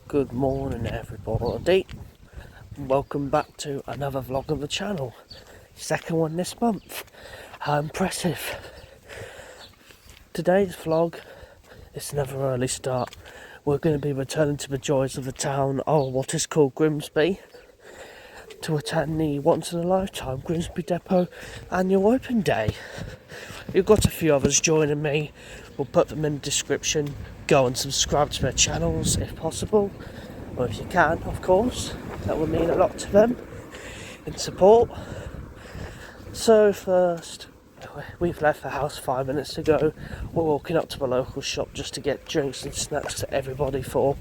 Good morning everybody, welcome back to another vlog on the channel, second one this month. How impressive. Today's vlog is another early start. We're going to be returning to the joys of the town of what is called Grimsby to attend the once in a lifetime Grimsby Depot Annual Open Day. We've got a few others joining me, we'll put them in the description. Go and subscribe to their channels if possible, or if you can, of course, that would mean a lot to them in support. So first, we've left the house 5 minutes ago. We're walking up to the local shop just to get drinks and snacks to everybody for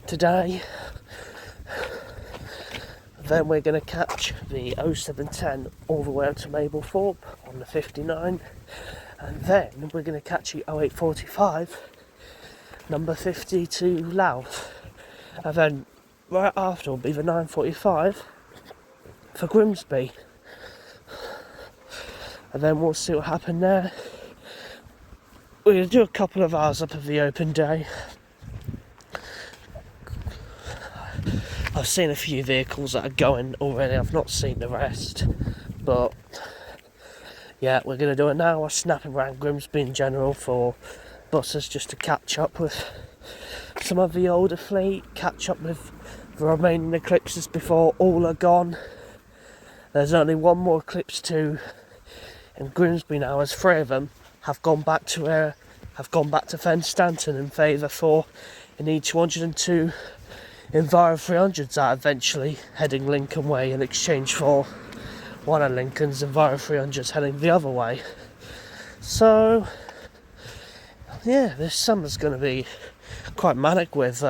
today. Then we're going to catch the 0710 all the way up to Mablethorpe on the 59, and then we're going to catch the 0845 number 50 to Louth, and then right after will be the 945 for Grimsby, and then we'll see what happened there. We're going to do a couple of hours up of the open day. I've seen a few vehicles that are going already, I've not seen the rest, but yeah, we're going to do an hour snapping around Grimsby in general for buses, just to catch up with some of the older fleet, catch up with the remaining eclipses before all are gone. There's only one more eclipse to in Grimsby now, as 3 of them have gone back to Fen Stanton in favour for in each 102 Enviro 300s are eventually heading Lincoln way in exchange for one of Lincoln's Enviro 300s heading the other way. So yeah, this summer's going to be quite manic with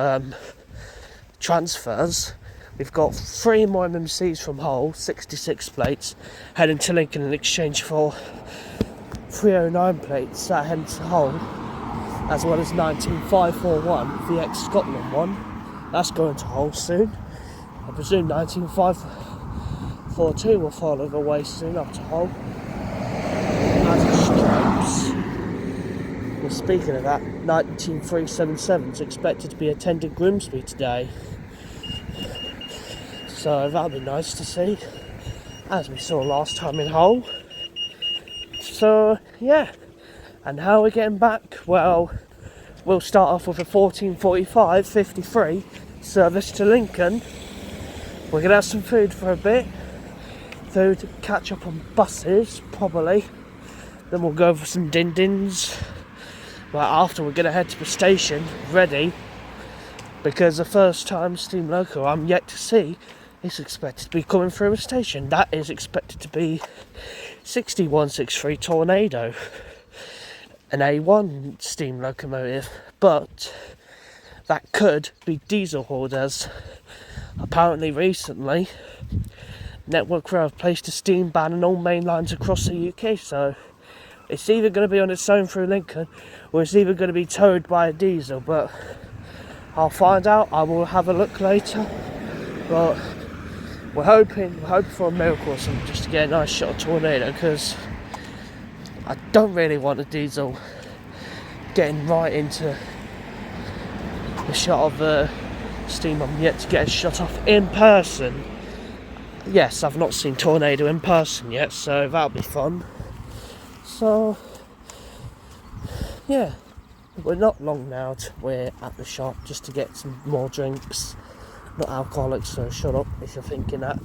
transfers. We've got 3 more MMCs from Hull, 66 plates, heading to Lincoln in exchange for 309 plates that are heading to Hull, as well as 19541, the ex-Scotland one. That's going to Hull soon. I presume 19542 will follow the way soon up to Hull. As a Stripes. Well, speaking of that, 19377 is expected to be attending Grimsby today. So that'll be nice to see, as we saw last time in Hull. So yeah, and how are we getting back? Well, we'll start off with a 14:45:53 service to Lincoln. We're going to have some food for a bit, food, catch up on buses probably, then we'll go for some din-dins. Right after, we're going to head to the station ready, because the first time steam loco I'm yet to see is expected to be coming through the station. That is expected to be 6163 Tornado, an A1 steam locomotive, but that could be diesel hauled, as apparently recently Network Rail have placed a steam ban on all main lines across the UK, so it's either going to be on its own through Lincoln, or it's either going to be towed by a diesel, but I'll find out. I will have a look later, but we're hoping for a miracle or something, just to get a nice shuttle Tornado, because I don't really want a diesel getting right into the shot of the steam. I'm yet to get a shot off in person. Yes, I've not seen Tornado in person yet, so that'll be fun. So yeah, we're not long now. We're at the shop just to get some more drinks, not alcoholics, so shut up if you're thinking that.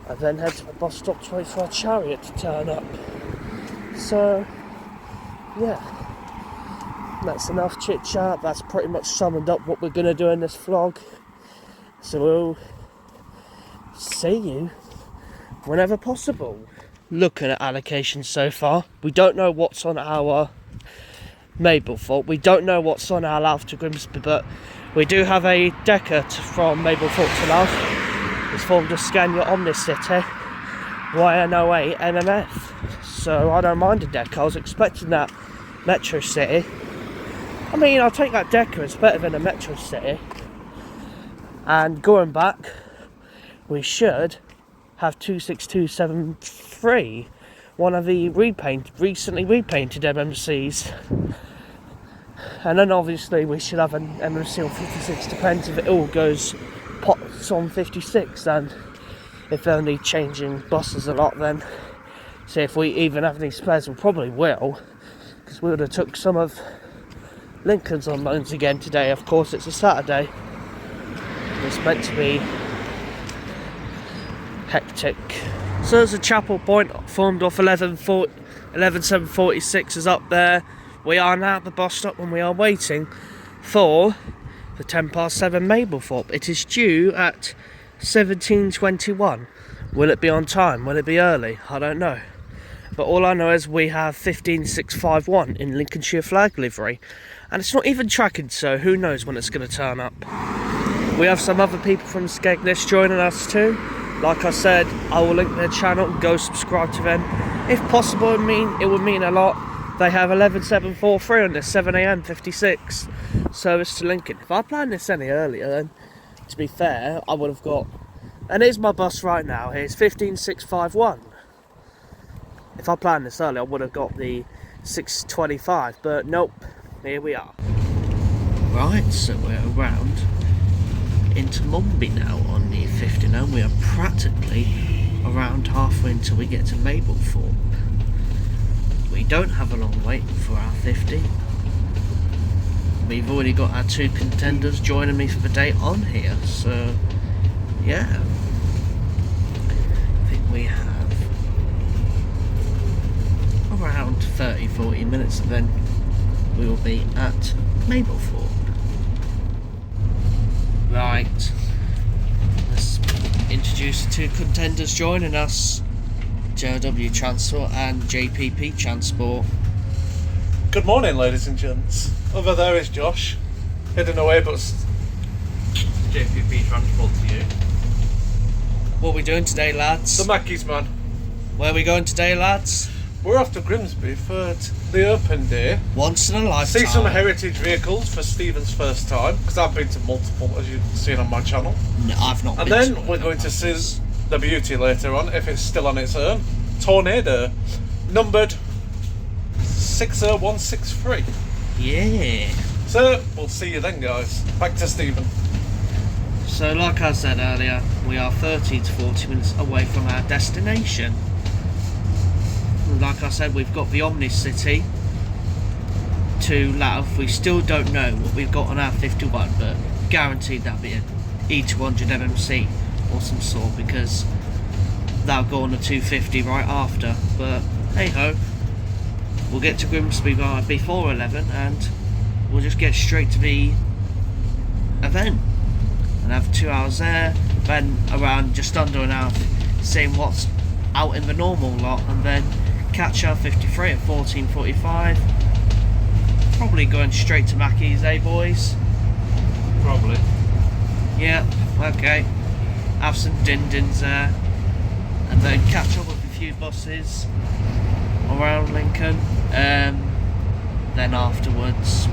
I then head to the bus stop to wait for our chariot to turn up. So yeah, that's enough chit chat. That's pretty much summed up what we're going to do in this vlog. So we'll see you whenever possible. Looking at allocations so far, we don't know what's on our Mablethorpe, we don't know what's on our Louth to Grimsby, but we do have a decker from Mablethorpe to Louth. It's formed of Scania Omnicity YN08 NMF, so I don't mind a decker. I was expecting that Metro City. I mean, I'll take that decker, it's better than a Metro City. And going back, we should have 26273, one of the recently repainted MMCs. and then obviously we should have an MMC on 56, depends if it all goes pots on 56, and if they're only changing buses a lot, then see if we even have any spares. We probably will, because we would have took some of Lincoln's on loans again today. Of course, it's a Saturday. It's meant to be hectic. So there's a Chapel Point formed off 11746 is up there. We are now at the bus stop and we are waiting for the 7:10 Mablethorpe. It is due at 17:21. Will it be on time? Will it be early? I don't know. But all I know is we have 15651 in Lincolnshire flag livery. And it's not even tracking, so who knows when it's going to turn up. We have some other people from Skegness joining us too. Like I said, I will link their channel, go subscribe to them. If possible, it would mean a lot. They have 11743 on this 7 AM 56 service to Lincoln. If I planned this any earlier, then to be fair, I would have got, and here's my bus right now, here's 15651. If I planned this earlier, I would have got the 625, but nope, here we are. Right, so we're around into Mumby now on the 59. We are practically around halfway until we get to Mablethorpe. We don't have a long wait for our 50. We've already got our 2 contenders joining me for the day on here, so yeah. I think we have around 30-40 minutes and then we will be at Mablethorpe. Right, let's introduce the 2 contenders joining us, JW Transport and JPP Transport. Good morning, ladies and gents. Over there is Josh, heading away, but JPP Transport to you. What are we doing today, lads? The Mackies, man. Where are we going today, lads? We're off to Grimsby for the open day. Once in a lifetime. See some heritage vehicles for Stephen's first time, because I've been to multiple, as you've seen on my channel. No, I've not and been then to we're going to see the beauty later on, if it's still on its own. Tornado, numbered 60163. Yeah. So, we'll see you then, guys. Back to Stephen. So, like I said earlier, we are 30 to 40 minutes away from our destination. Like I said, we've got the Omni-City to Louth. We still don't know what we've got on our 51, but guaranteed that'll be an E200 MMC or some sort, because that'll go on the 250 right after. But hey ho, we'll get to Grimsby by before 11 and we'll just get straight to the event and have 2 hours there, then around just under an hour seeing what's out in the normal lot, and then catch our 53 at 14:45. Probably going straight to Mackey's, eh boys? Probably. Yeah, okay. Have some din-dins there. And then catch up with a few buses around Lincoln. Then afterwards,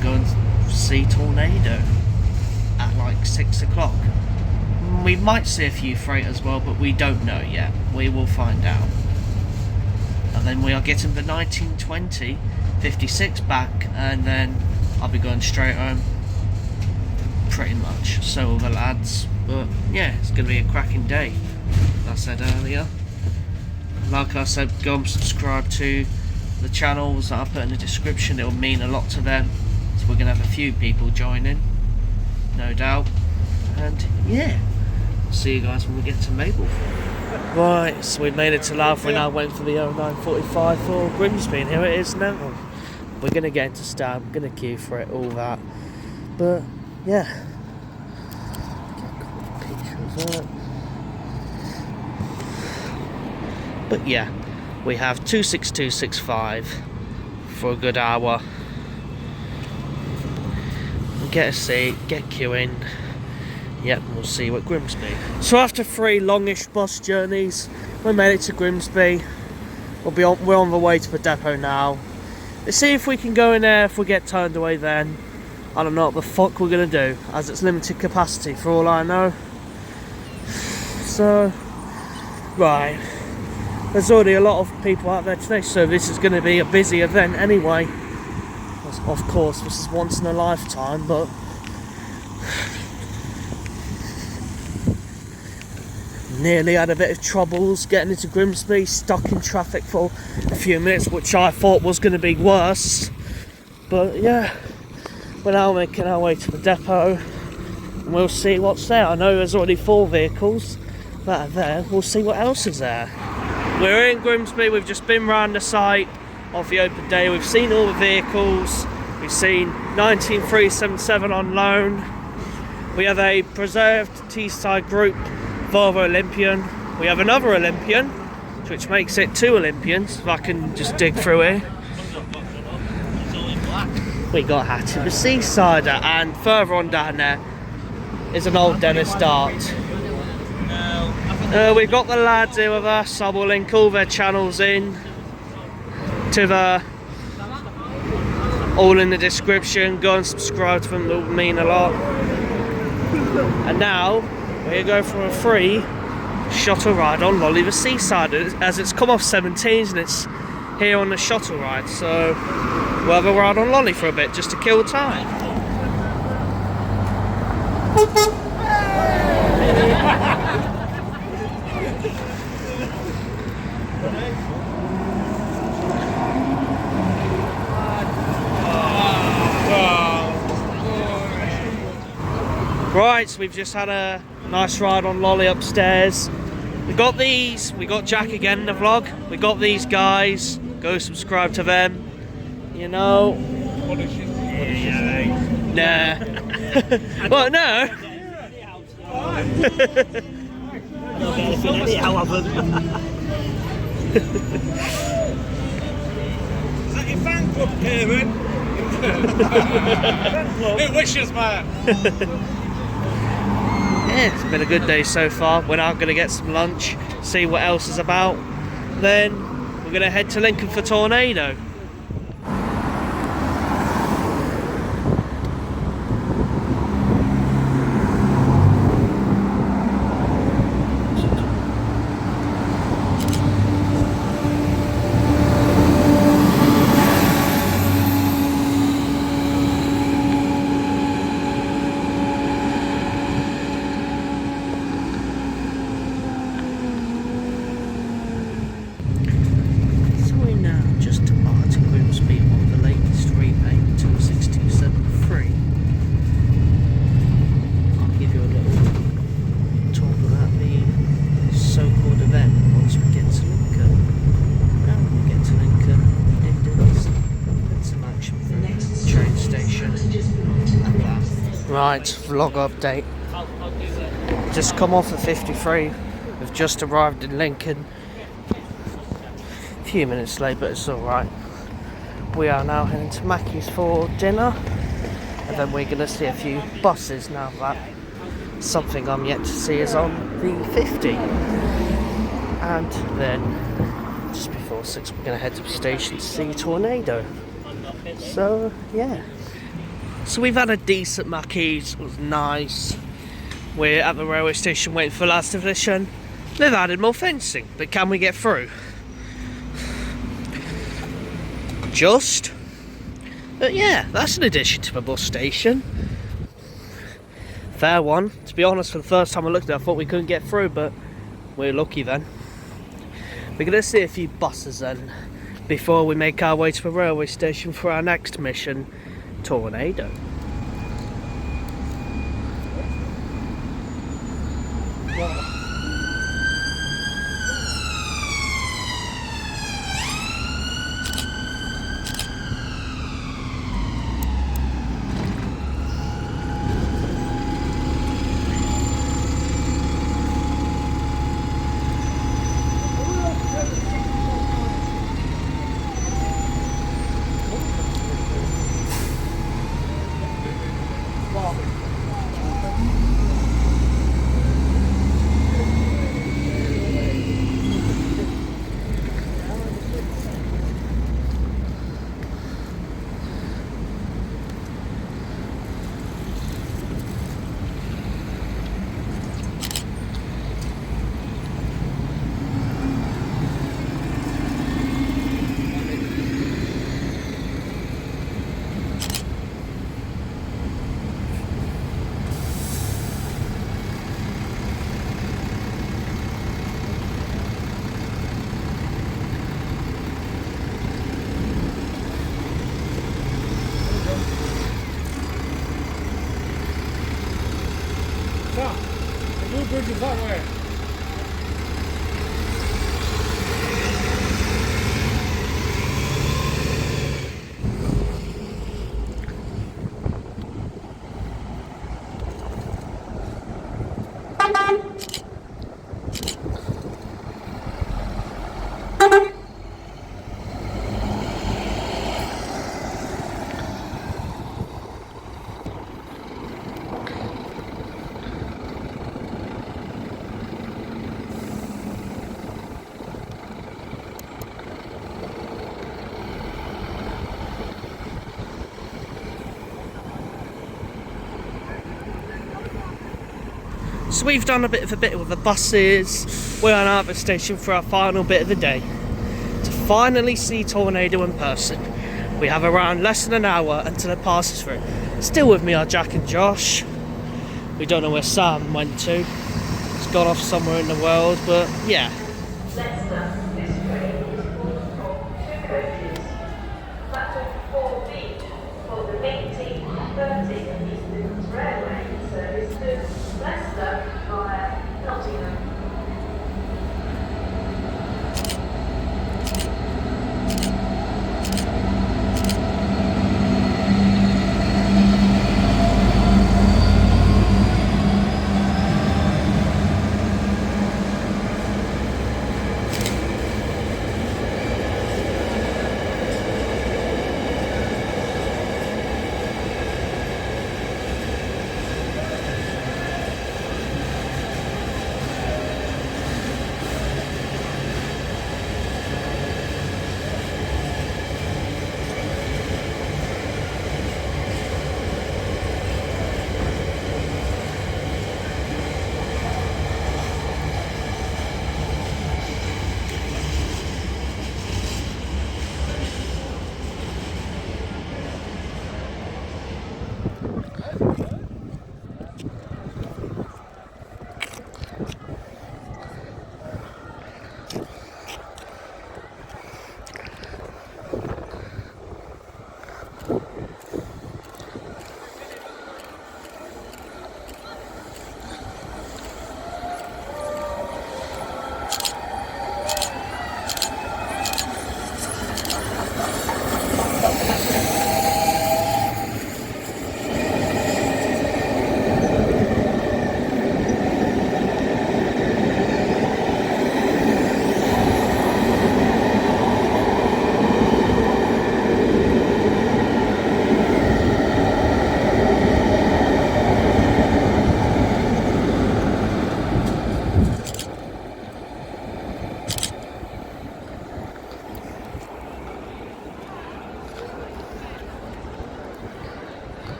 go and see Tornado at like 6 o'clock. We might see a few freight as well, but we don't know yet. We will find out. And then we are getting the 1920 56 back, and then I'll be going straight home. Pretty much. So will the lads. But yeah, it's going to be a cracking day, as I said earlier. Like I said, go and subscribe to the channels that I put in the description. It will mean a lot to them. So we're going to have a few people joining, no doubt. And yeah, I'll see you guys when we get to Mablethorpe. Right, so we made it to Louth. We now went for the 0945 for Grimsby, and here it is now. We're going to get into stand, we're going to queue for it, all that. But yeah, get a couple of pictures of it. But yeah, we have 26265 for a good hour. We'll get a seat, get queuing. Yep, we'll see you at Grimsby. So after 3 longish bus journeys, we made it to Grimsby. We're on the way to the depot now. Let's see if we can go in there. If we get turned away, then I don't know what the fuck we're gonna do, as it's limited capacity for all I know. So, right, there's already a lot of people out there today, so this is going to be a busy event anyway. of course this is once in a lifetime, but nearly had a bit of troubles getting into Grimsby, stuck in traffic for a few minutes, which I thought was going to be worse. But yeah, we're now making our way to the depot and we'll see what's there. I know there's already 4 vehicles that are there. We'll see what else is there. We're in Grimsby, we've just been round the site of the open day. We've seen all the vehicles. We've seen 19377 on loan. We have a preserved Teesside group Volvo Olympian. We have another Olympian, which makes it 2 Olympians, if I can just dig through here. We got Hattie the Seasider, and further on down there is an old Dennis Dart. We've got the lads here with us. I will link all their channels in to the all in the description. Go and subscribe to them, it will mean a lot. And now we're going for a free shuttle ride on Lolly the Seasider, as it's come off 17s and it's here on the shuttle ride, so we'll have a ride on Lolly for a bit just to kill time. Right, so we've just had a nice ride on Lolly upstairs. We got these, we got Jack again in the vlog. We got these guys, go subscribe to them. You know. Nah. Well, no. Is that your fan club, Kevin? It wishes, man. Yeah, it's been a good day so far. We're now going to get some lunch, see what else is about. Then we're going to head to Lincoln for Tornado. Right, vlog update. Just come off of 53. We've just arrived in Lincoln. A few minutes late, but it's alright. We are now heading to Mackey's for dinner. And then we're going to see a few buses now. That something I'm yet to see is on the 50. And then, just before 6, we're going to head to the station to see Tornado. So, yeah. So we've had a decent Mackey's, it was nice. We're at the railway station waiting for last edition. They've added more fencing, but can we get through? Just. But yeah, that's an addition to the bus station. Fair one. To be honest, for the first time I looked at it, I thought we couldn't get through, but we're lucky then. We're going to see a few buses then, before we make our way to the railway station for our next mission, Tornado. bridge is that way. So we've done a bit with the buses. We're on our station for our final bit of the day to finally see Tornado in person. We have around less than an hour until it passes through. Still with me are Jack and Josh. We don't know where Sam went to. He's gone off somewhere in the world, but yeah.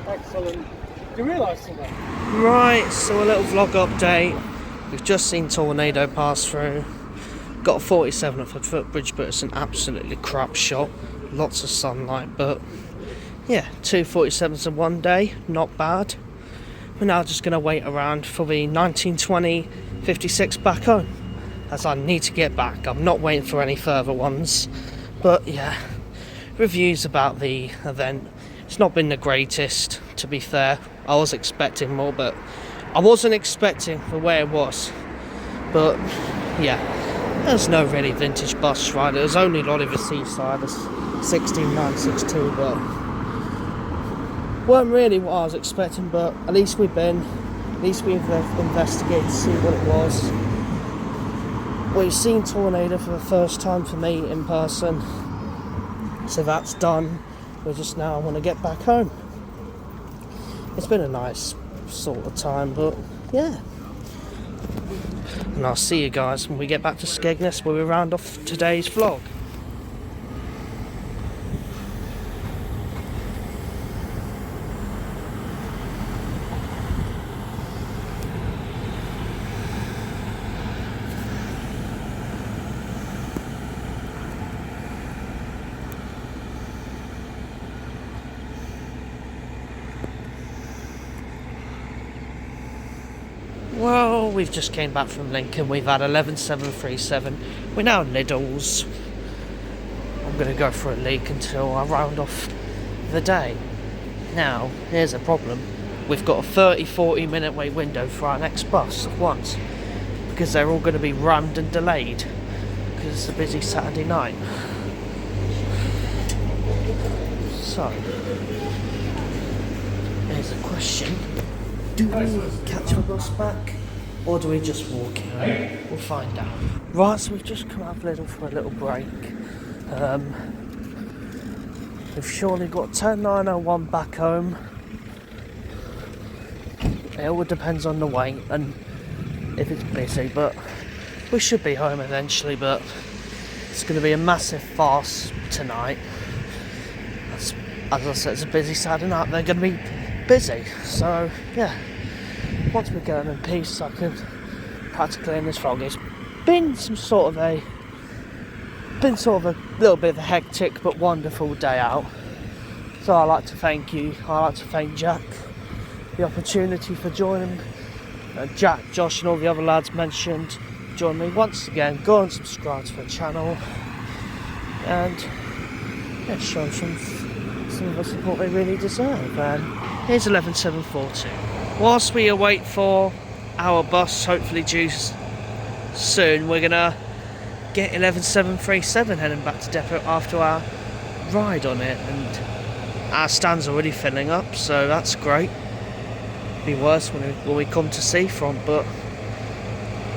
Excellent. Do you realise something? Right, so a little vlog update. We've just seen Tornado pass through. Got a 47 off a footbridge, but it's an absolutely crap shot. Lots of sunlight, but yeah, 2 47s in one day, not bad. We're now just going to wait around for the 1920 56 back home, as I need to get back. I'm not waiting for any further ones, but yeah, reviews about the event. It's not been the greatest, to be fair. I was expecting more, but I wasn't expecting the way it was. But yeah, there's no really vintage bus ride. It was only a lot of the Seasider 16962, but weren't really what I was expecting. But at least we've investigated to see what it was. We've seen Tornado for the first time for me in person, so that's done. We just now want to get back home. It's been a nice sort of time, but yeah. And I'll see you guys when we get back to Skegness, where we round off today's vlog. Well, we've just came back from Lincoln. We've had 11737. We're now in Lidl's. I'm going to go for a leak until I round off the day. Now, here's a problem. We've got a 30-40 minute wait window for our next bus at once, because they're all going to be rammed and delayed, because it's a busy Saturday night. So, here's a question. Do we catch a bus back, or do we just walk in? We'll find out. Right, so we've just come out for a little break. We've surely got 10:09:01 back home. It all depends on the wait and if it's busy, but we should be home eventually. But it's going to be a massive farce tonight. As I said, it's a busy Saturday night. They're going to be busy, so yeah. Once we get home in peace, I can practically in this vlog. It's been sort of a little bit of a hectic but wonderful day out. So I'd like to thank you. I'd like to thank Jack for the opportunity for joining. Jack, Josh, and all the other lads mentioned. Join me once again. Go and subscribe to the channel, and yeah, show them some of the support they really deserve. And here's 11742. Whilst we await for our bus, hopefully due soon, we're gonna get 11737 heading back to depot after our ride on it, and our stand's already filling up, so that's great. Be worse when we come to Seafront, but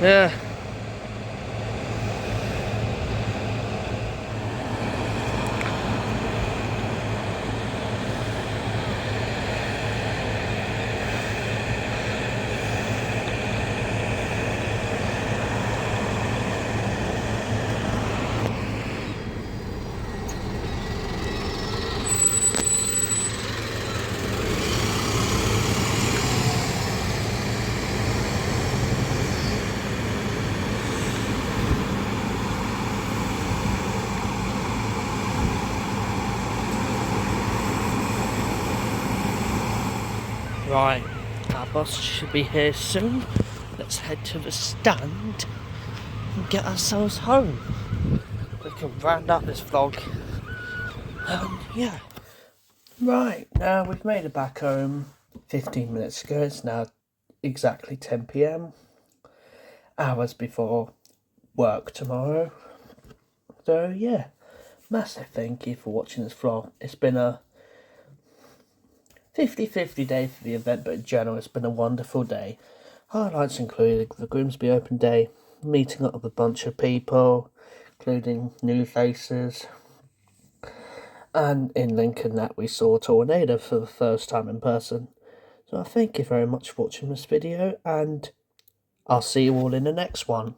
yeah. Right, our bus should be here soon. Let's head to the stand and get ourselves home. We can round up this vlog. Yeah. Right, now we've made it back home 15 minutes ago. It's now exactly 10 PM. Hours before work tomorrow. So yeah, massive thank you for watching this vlog. It's been a 50-50 day for the event, but in general it's been a wonderful day. Highlights included the Grimsby Open day, meeting up with a bunch of people, including new faces, and in Lincoln that we saw a tornado for the first time in person. So I thank you very much for watching this video, and I'll see you all in the next one.